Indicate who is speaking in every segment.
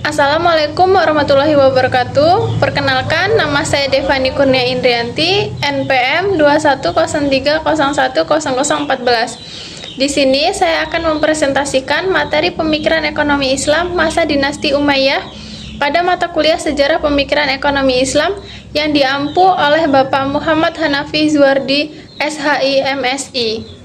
Speaker 1: Assalamualaikum warahmatullahi wabarakatuh. Perkenalkan, nama saya Devani Kurnia Indrianti, NPM 2103010014. Di sini saya akan mempresentasikan materi pemikiran ekonomi Islam masa dinasti Umayyah pada mata kuliah Sejarah Pemikiran Ekonomi Islam yang diampu oleh Bapak Muhammad Hanafi Zuardi, SHI, MSI.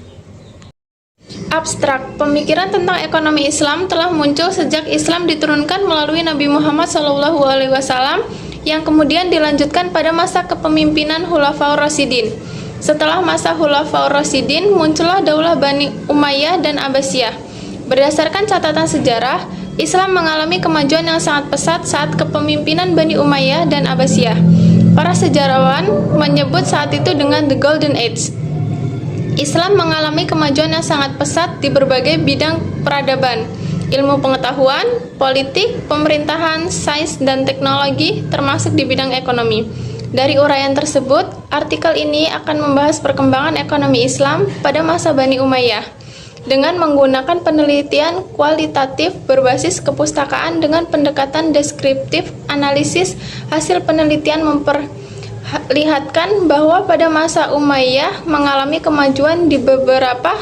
Speaker 1: Abstrak, pemikiran tentang ekonomi Islam telah muncul sejak Islam diturunkan melalui Nabi Muhammad SAW yang kemudian dilanjutkan pada masa kepemimpinan Khulafaur Rasyidin. Setelah masa Khulafaur Rasyidin, muncullah Daulah Bani Umayyah dan Abbasiyah. Berdasarkan catatan sejarah, Islam mengalami kemajuan yang sangat pesat saat kepemimpinan Bani Umayyah dan Abbasiyah. Para sejarawan menyebut saat itu dengan The Golden Age. Islam mengalami kemajuan yang sangat pesat di berbagai bidang peradaban, ilmu pengetahuan, politik, pemerintahan, sains, dan teknologi, termasuk di bidang ekonomi. Dari uraian tersebut, artikel ini akan membahas perkembangan ekonomi Islam pada masa Bani Umayyah dengan menggunakan penelitian kualitatif berbasis kepustakaan dengan pendekatan deskriptif analisis. Hasil penelitian memperlihatkan bahwa pada masa Umayyah mengalami kemajuan di beberapa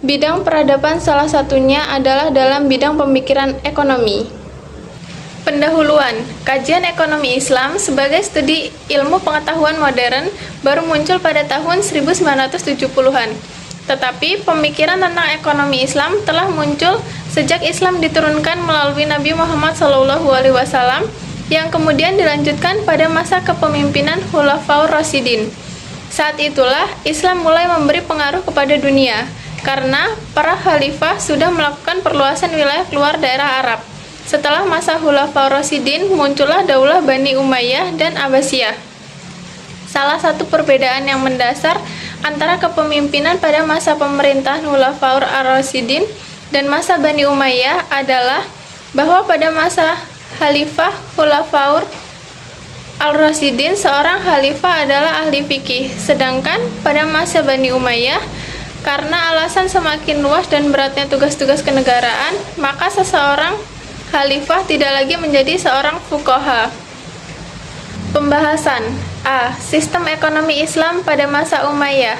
Speaker 1: bidang peradaban, salah satunya adalah dalam bidang pemikiran ekonomi. Pendahuluan, kajian ekonomi Islam sebagai studi ilmu pengetahuan modern baru muncul pada tahun 1970-an. Tetapi pemikiran tentang ekonomi Islam telah muncul sejak Islam diturunkan melalui Nabi Muhammad SAW yang kemudian dilanjutkan pada masa kepemimpinan Khulafaur Rasyidin. Saat itulah Islam mulai memberi pengaruh kepada dunia, karena para khalifah sudah melakukan perluasan wilayah keluar daerah Arab. Setelah masa Khulafaur Rasyidin, muncullah Daulah Bani Umayyah dan Abbasiyah. Salah satu perbedaan yang mendasar antara kepemimpinan pada masa pemerintahan Khulafaur Ar-Rasyidin dan masa Bani Umayyah adalah bahwa pada masa Khalifah Khulafaur Al-Rasyidin, seorang khalifah adalah ahli fikih, sedangkan pada masa Bani Umayyah, karena alasan semakin luas dan beratnya tugas-tugas kenegaraan, maka seseorang khalifah tidak lagi menjadi seorang fuqaha. Pembahasan A. Sistem ekonomi Islam pada masa Umayyah.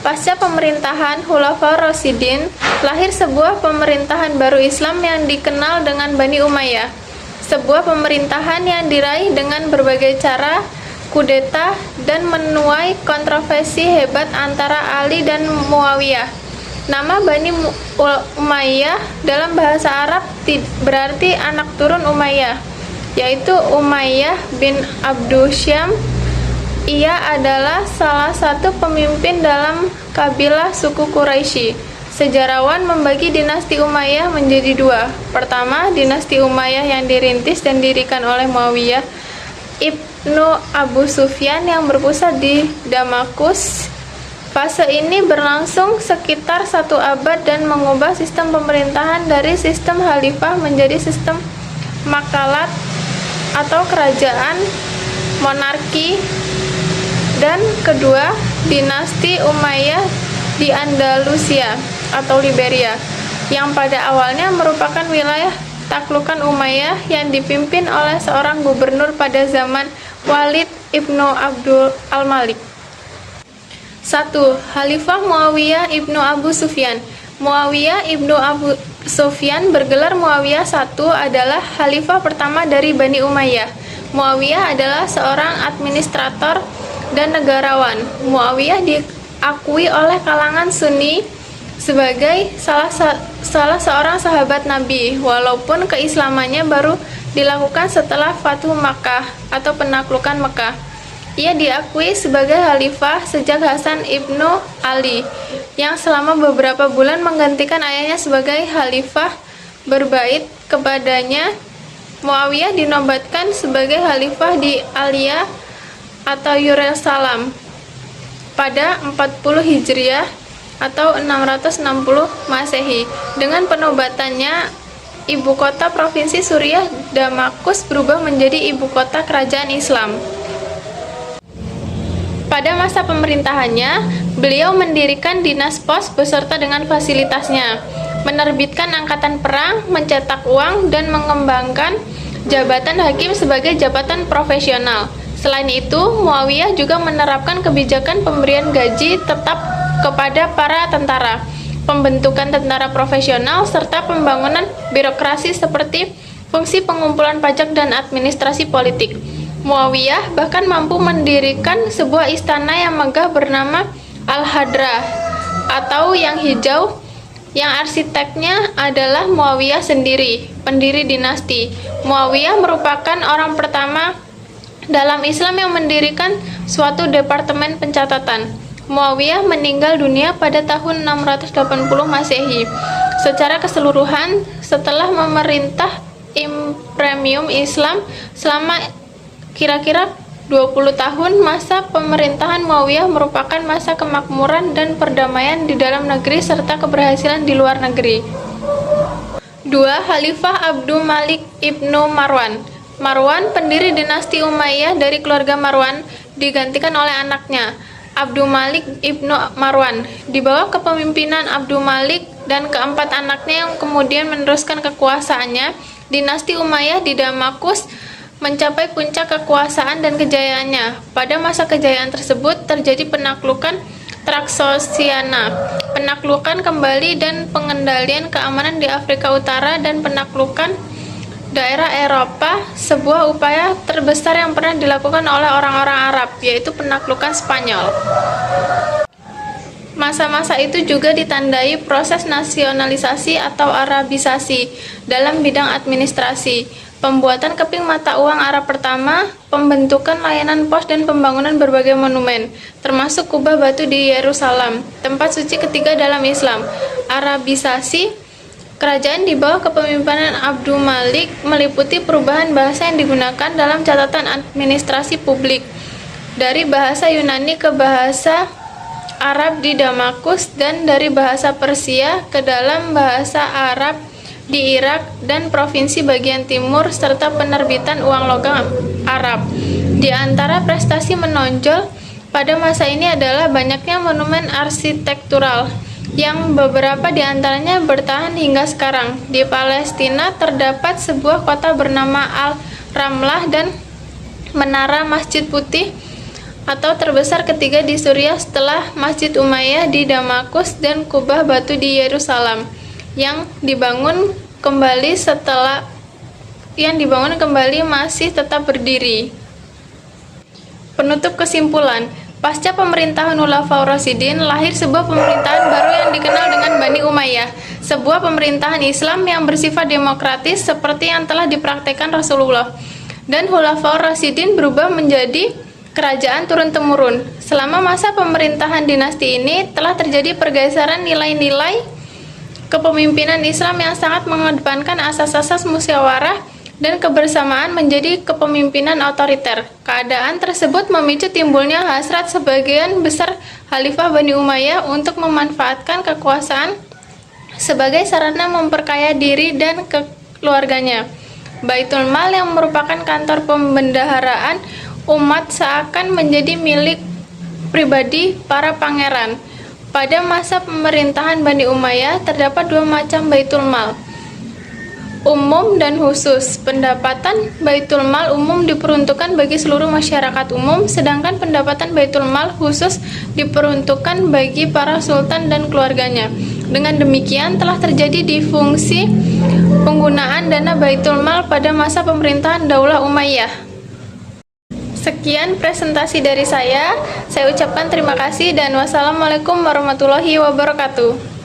Speaker 1: Pasca pemerintahan Khulafaur Rasyidin, lahir sebuah pemerintahan baru Islam yang dikenal dengan Bani Umayyah. Sebuah pemerintahan yang diraih dengan berbagai cara, kudeta, dan menuai kontroversi hebat antara Ali dan Muawiyah. Nama Bani Umayyah dalam bahasa Arab berarti anak turun Umayyah, yaitu Umayyah bin Abdusyam. Ia adalah salah satu pemimpin dalam kabilah suku Quraisy. Sejarawan membagi dinasti Umayyah menjadi dua. Pertama, dinasti Umayyah yang dirintis dan didirikan oleh Muawiyah Ibnu Abu Sufyan yang berpusat di Damaskus. Fase ini berlangsung sekitar 1 abad dan mengubah sistem pemerintahan dari sistem khalifah menjadi sistem makalat atau kerajaan monarki. Dan kedua, dinasti Umayyah di Andalusia atau Liberia, yang pada awalnya merupakan wilayah taklukan Umayyah yang dipimpin oleh seorang gubernur pada zaman Walid ibnu Abdul al-Malik. 1. Khalifah Muawiyah ibnu Abu Sufyan. Muawiyah ibnu Abu Sufyan bergelar Muawiyah I adalah khalifah pertama dari Bani Umayyah. Muawiyah adalah seorang administrator dan negarawan. Muawiyah diakui oleh kalangan Sunni sebagai salah seorang sahabat Nabi, walaupun keislamannya baru dilakukan setelah Fathu Makkah atau penaklukan Mekah. Ia diakui sebagai khalifah sejak Hasan ibnu Ali, yang selama beberapa bulan menggantikan ayahnya sebagai khalifah berbait kepadanya. Muawiyah dinobatkan sebagai khalifah di Aliyah atau Yerusalem pada 40 Hijriah atau 660 Masehi. Dengan penobatannya, ibu kota provinsi Suriah Damaskus berubah menjadi ibu kota kerajaan Islam. Pada masa pemerintahannya, beliau mendirikan dinas pos beserta dengan fasilitasnya, menerbitkan angkatan perang, mencetak uang, dan mengembangkan jabatan hakim sebagai jabatan profesional. Selain itu, Muawiyah juga menerapkan kebijakan pemberian gaji tetap kepada para tentara, pembentukan tentara profesional, serta pembangunan birokrasi seperti fungsi pengumpulan pajak dan administrasi politik. Muawiyah bahkan mampu mendirikan sebuah istana yang megah bernama Al-Hadra atau yang hijau, yang arsiteknya adalah Muawiyah sendiri, pendiri dinasti. Muawiyah merupakan orang pertama dalam Islam yang mendirikan suatu departemen pencatatan. Muawiyah meninggal dunia pada tahun 680 Masehi. Secara keseluruhan, setelah memerintah Imperium Islam selama kira-kira 20 tahun, masa pemerintahan Muawiyah merupakan masa kemakmuran dan perdamaian di dalam negeri serta keberhasilan di luar negeri. 2. Khalifah Abdul Malik Ibnu Marwan. Marwan, pendiri dinasti Umayyah dari keluarga Marwan, digantikan oleh anaknya, Abdul Malik Ibnu Marwan. Di bawah kepemimpinan Abdul Malik dan keempat anaknya yang kemudian meneruskan kekuasaannya, dinasti Umayyah di Damaskus mencapai puncak kekuasaan dan kejayaannya. Pada masa kejayaan tersebut terjadi penaklukan Traksosiana, penaklukan kembali dan pengendalian keamanan di Afrika Utara, dan penaklukan daerah Eropa, sebuah upaya terbesar yang pernah dilakukan oleh orang-orang Arab, yaitu penaklukan Spanyol. Masa-masa itu juga ditandai proses nasionalisasi atau Arabisasi dalam bidang administrasi, pembuatan keping mata uang Arab pertama, pembentukan layanan pos, dan pembangunan berbagai monumen, termasuk kubah batu di Yerusalem, tempat suci ketiga dalam Islam. Arabisasi kerajaan di bawah kepemimpinan Abdul Malik meliputi perubahan bahasa yang digunakan dalam catatan administrasi publik, dari bahasa Yunani ke bahasa Arab di Damaskus, dan dari bahasa Persia ke dalam bahasa Arab di Irak dan provinsi bagian timur, serta penerbitan uang logam Arab. Di antara prestasi menonjol pada masa ini adalah banyaknya monumen arsitektural, yang beberapa di antaranya bertahan hingga sekarang. Di Palestina terdapat sebuah kota bernama Al-Ramlah dan Menara Masjid Putih atau terbesar ketiga di Suriah setelah Masjid Umayyah di Damaskus dan kubah batu di Yerusalem yang dibangun kembali masih tetap berdiri. Penutup kesimpulan, pasca pemerintahan Khulafaur Rasyidin, lahir sebuah pemerintahan baru yang dikenal dengan Bani Umayyah, sebuah pemerintahan Islam yang bersifat demokratis seperti yang telah dipraktekkan Rasulullah. Dan Khulafaur Rasyidin berubah menjadi kerajaan turun-temurun. Selama masa pemerintahan dinasti ini telah terjadi pergeseran nilai-nilai kepemimpinan Islam yang sangat mengedepankan asas-asas musyawarah dan kebersamaan menjadi kepemimpinan otoriter. Keadaan tersebut memicu timbulnya hasrat sebagian besar Khalifah Bani Umayyah untuk memanfaatkan kekuasaan sebagai sarana memperkaya diri dan keluarganya. Baitul Mal yang merupakan kantor pembendaharaan umat seakan menjadi milik pribadi para pangeran. Pada masa pemerintahan Bani Umayyah terdapat dua macam Baitul Mal, umum dan khusus. Pendapatan Baitul Mal umum diperuntukkan bagi seluruh masyarakat umum, sedangkan pendapatan Baitul Mal khusus diperuntukkan bagi para sultan dan keluarganya. Dengan demikian telah terjadi difungsi penggunaan dana Baitul Mal pada masa pemerintahan Daulah Umayyah. Sekian presentasi dari saya ucapkan terima kasih dan wassalamualaikum warahmatullahi wabarakatuh.